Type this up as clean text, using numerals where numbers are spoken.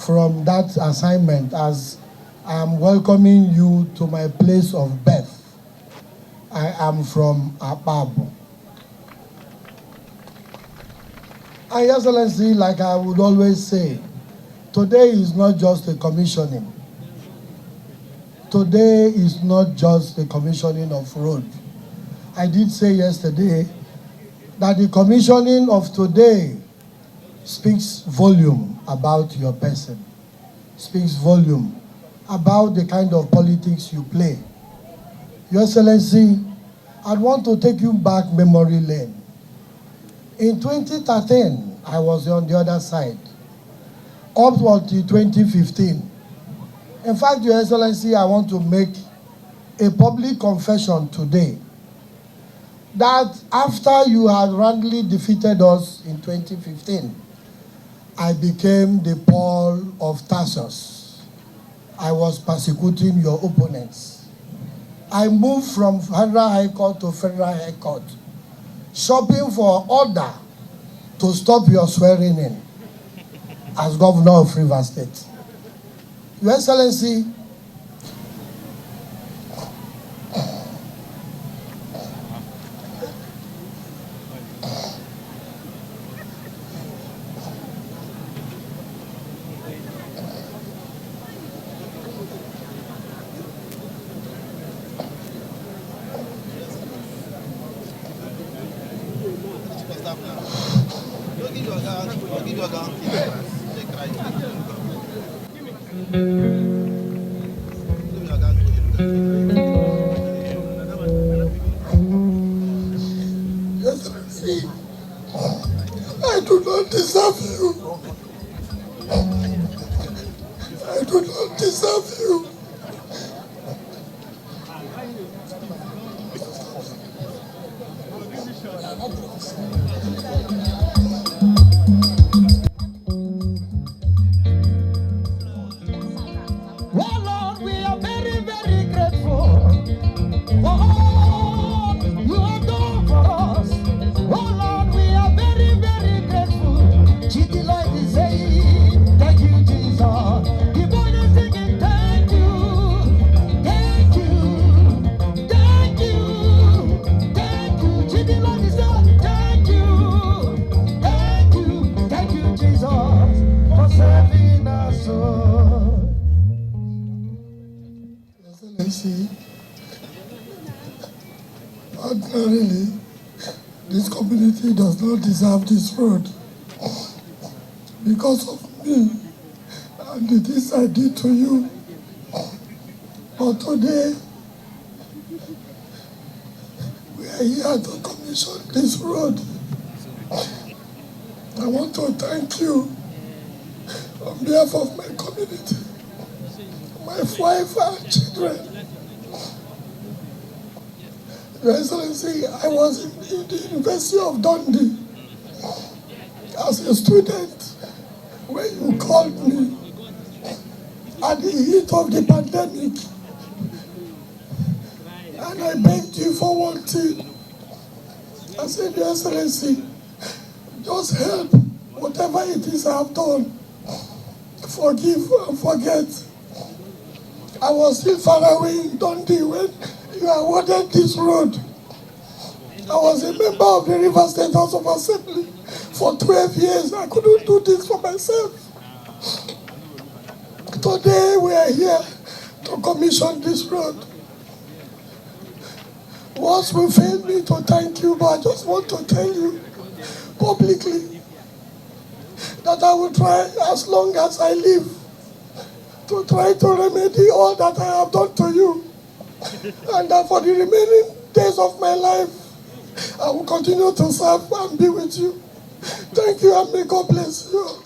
from that assignment as I am welcoming you to my place of birth. I am from Akpako. And Your Excellency, like I would always say, today is not just a commissioning. Today is not just the commissioning of road. I did say yesterday that the commissioning of today speaks volume about your person, speaks volume about the kind of politics you play. Your Excellency, I want to take you back memory lane. In 2013, I was on the other side, up until 2015. In fact, Your Excellency, I want to make a public confession today that after you had roundly defeated us in 2015, I became the Paul of Tarsus. I was persecuting your opponents. I moved from Federal High Court to Federal High Court, shopping for order to stop your swearing in as governor of Rivers State. Your Excellency, I do not deserve you. I do not deserve you. Well, Lord, we are very, very grateful for all you have done for us. Oh, Lord, we are very, very grateful. Chidi Lloyd is saying, thank you, Jesus. The boy is singing, thank you, thank you, thank you, thank you. Chidi Lloyd is saying, thank you, Jesus, for saving us all. Excellency, ordinarily, this community does not deserve this road because of me and the things I did to you. But today, we are here to commission this road. I want to thank you on behalf of my community, my wife and children. Your Excellency, I was in the University of Dundee as a student when you called me at the heat of the pandemic, and I begged you for one thing. I said, Your Excellency, just help whatever it is I have done. Forgive and forget. I was still far away in Dundee when you awarded this road. I was a member of the Rivers State House of Assembly for 12 years. I couldn't do this for myself. Today we are here to commission this road. Words will fail me to thank you, but I just want to tell you publicly that I will try as long as I live to try to remedy all that I have done to you. And that for the remaining days of my life, I will continue to serve and be with you. Thank you, and may God bless you.